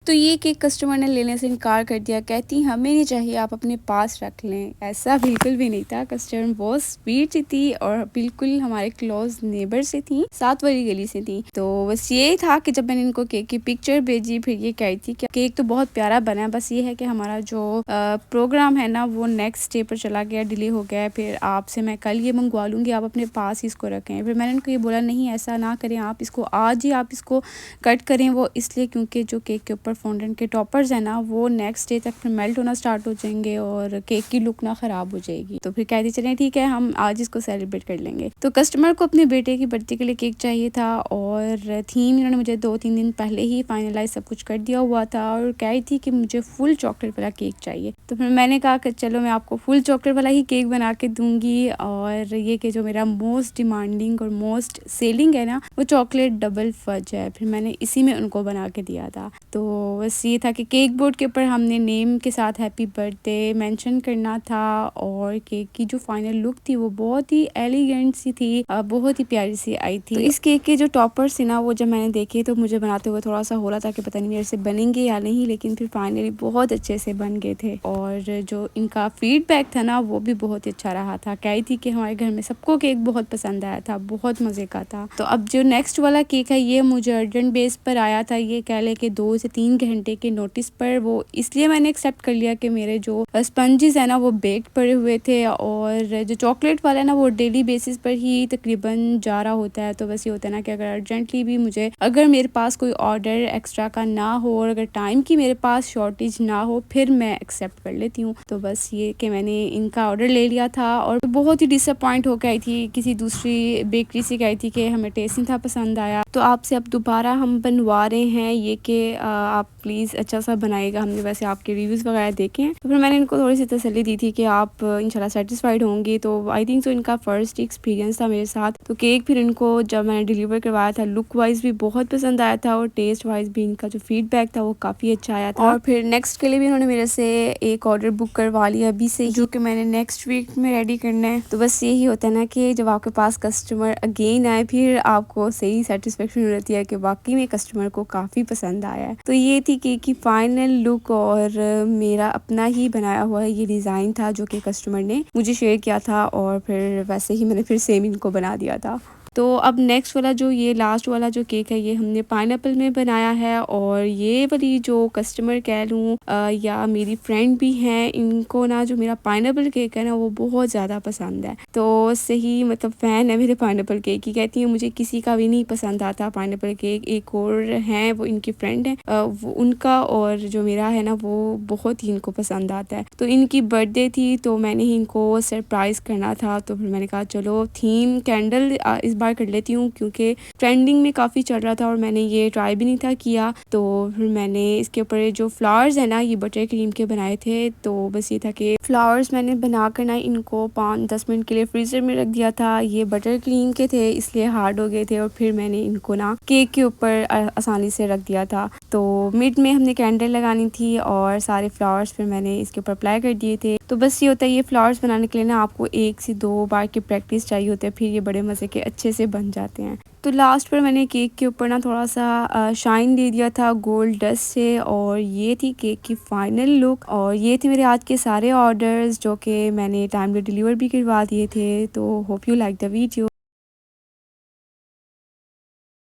तो ये cake customer ने लेने से इनकार कर दिया, कहती हमें नहीं चाहिए, आप अपने पास रख लें। ऐसा बिल्कुल भी नहीं था, कस्टमर बहुत स्वीट सी थी और बिल्कुल हमारे क्लोज नेबर से थी, साथ वाली गली से थी। तो बस ये था कि जब मैंने इनको केक की पिक्चर भेजी, फिर ये कही थी कि केक तो बहुत प्यारा बना है, बस ये है कि हमारा जो प्रोग्राम है ना वो नेक्स्ट डे पर चला गया, डिले हो गया है, फिर आपसे मैं कल ये मंगवा लूँगी, आप अपने पास ही इसको रखें। फिर मैंने उनको ये बोला, नहीं ऐसा ना करें, आप इसको आज ही आप इसको कट करें। वो इसलिए क्योंकि जो केक के ऊपर फॉन्डेंट के टॉपर्स हैं ना वो नेक्स्ट डे तक फिर मेल्ट होना स्टार्ट हो जाएंगे और केक की लुक ना ख़राब हो जाएगी। तो फिर कहती चलें ठीक है, हम आज इसको सेलिब्रेट कर लेंगे। तो कस्टमर को अपने बेटे की बर्थडे के लिए केक चाहिए था और थीम इन्होंने मुझे 2-3 दिन पहले ही फाइनलाइज सब कुछ कर दिया हुआ था और कही थी कि मुझे फुल चॉकलेट वाला केक चाहिए। तो फिर मैंने कहा कि चलो मैं आपको फुल चॉकलेट वाला ही केक बना के दूंगी। और ये कि जो मेरा मोस्ट डिमांडिंग और मोस्ट सेलिंग है ना वो चॉकलेट डबल फज है, फिर मैंने इसी में उनको बना के दिया था। तो बस ये था कि केक बोर्ड के ऊपर हमने नेम के साथ हैप्पी बर्थडे मेंशन करना था और केक की जो फाइनल लुक थी वो बहुत ही एलिगेंट सी थी, बहुत ही प्यारी सी आई थी। तो इस केक के जो टॉपर्स थे ना वो जब मैंने देखे तो मुझे बनाते हुए थोड़ा सा हो रहा था कि पता नहीं मेरे से बनेंगे या नहीं, लेकिन फिर फाइनली बहुत अच्छे से बन गए थे और जो इनका फीडबैक था ना वो भी बहुत ही अच्छा रहा था। कही थी कि हमारे घर में सबको केक बहुत पसंद आया था, बहुत मज़े का था। तो अब जो नेक्स्ट वाला केक है ये मुझे अर्जेंट बेस पर आया था, ये कह ले कि 2 से 3 घंटे के नोटिस पर। वो इसलिए मैंने एक्सेप्ट कर लिया कि मेरे जो स्पंजेस है ना वो बेक्ड पड़े हुए थे और जो चॉकलेट वाला है ना वो डेली बेसिस पर ही तकरीबन जा रहा होता है। तो बस ये होता है ना कि अगर अर्जेंटली भी मुझे, अगर मेरे पास कोई ऑर्डर एक्स्ट्रा का ना हो और अगर टाइम की मेरे पास शॉर्टेज ना हो फिर मैं एक्सेप्ट कर लेती हूँ। तो बस ये कि मैंने इनका ऑर्डर ले लिया था और बहुत ही डिसअपॉइंट होकर आई थी, किसी दूसरी बेकरी से गई थी कि हमें टेस्ट नहीं था पसंद आया। तो आपसे अब दोबारा हम बनवा रहे हैं ये कि आप प्लीज़ अच्छा सा बनाएगा, हमने वैसे आपके रिव्यूज़ वगैरह देखे हैं। तो फिर मैंने इनको थोड़ी सी तसल्ली दी थी कि आप इंशाल्लाह सेटिस्फाइड होंगे। तो आई थिंक तो इनका फर्स्ट एक्सपीरियंस था मेरे साथ। तो केक फिर इनको जब मैंने डिलीवर करवाया था लुक वाइज भी बहुत पसंद आया था और टेस्ट वाइज भी इनका जो फीडबैक था वो काफ़ी अच्छा आया था। और फिर नेक्स्ट के लिए भी उन्होंने मेरे से एक ऑर्डर बुक करवा लिया अभी से, जो कि मैंने नेक्स्ट वीक में रेडी करना है। तो बस यही होता है ना कि जब आपके पास कस्टमर अगेन आए फिर आपको सही सेटिस्फेक्शन रहती है कि वाकई में कस्टमर को काफ़ी पसंद आया है। तो ये थी केक की फाइनल लुक और मेरा अपना ही बनाया हुआ ये डिज़ाइन था जो कि कस्टमर ने मुझे शेयर किया था और फिर वैसे ही मैंने फिर सेम इनको बना दिया था। तो अब नेक्स्ट वाला जो ये लास्ट वाला जो केक है ये हमने पाइनएप्पल में बनाया है और ये वाली जो कस्टमर कह लूँ या मेरी फ्रेंड भी हैं, इनको ना जो मेरा पाइनएप्पल केक है ना वो बहुत ज़्यादा पसंद है। तो सही मतलब फ़ैन है मेरे पाइनएप्पल केक की, कहती हैं मुझे किसी का भी नहीं पसंद आता पाइनएप्पल केक। एक और हैं वो इनकी फ्रेंड है, वो उनका और जो मेरा है ना वो बहुत ही इनको पसंद आता है। तो इनकी बर्थडे थी तो मैंने ही इनको सरप्राइज़ करना था। तो फिर मैंने कहा चलो थीम कैंडल इस बार कर लेती हूँ क्योंकि ट्रेंडिंग में काफ़ी चल रहा था और मैंने ये ट्राई भी नहीं था किया। तो फिर मैंने इसके ऊपर जो फ्लावर्स है ना ये बटर क्रीम के बनाए थे। तो बस ये था कि फ्लावर्स मैंने बना कर ना इनको 5-10 मिनट के लिए फ्रीज़र में रख दिया था। ये बटर क्रीम के थे इसलिए हार्ड हो गए थे और फिर मैंने इनको ना केक के ऊपर आसानी से रख दिया था। तो मिड में हमने कैंडल लगानी थी और सारे फ्लावर्स फिर मैंने इसके ऊपर अप्लाई कर दिए थे। तो बस ये होता है, ये फ्लावर्स बनाने के लिए ना आपको 1 से 2 बार की प्रैक्टिस चाहिए होती है, फिर ये बड़े मज़े के अच्छे से बन जाते हैं। तो लास्ट पर मैंने केक के ऊपर ना थोड़ा सा शाइन दे दिया था गोल्ड डस्ट से और ये थी केक की फाइनल लुक। और ये थे मेरे आज के सारे ऑर्डर्स जो कि मैंने टाइमली डिलीवर भी करवा दिए थे। तो hope you like the video.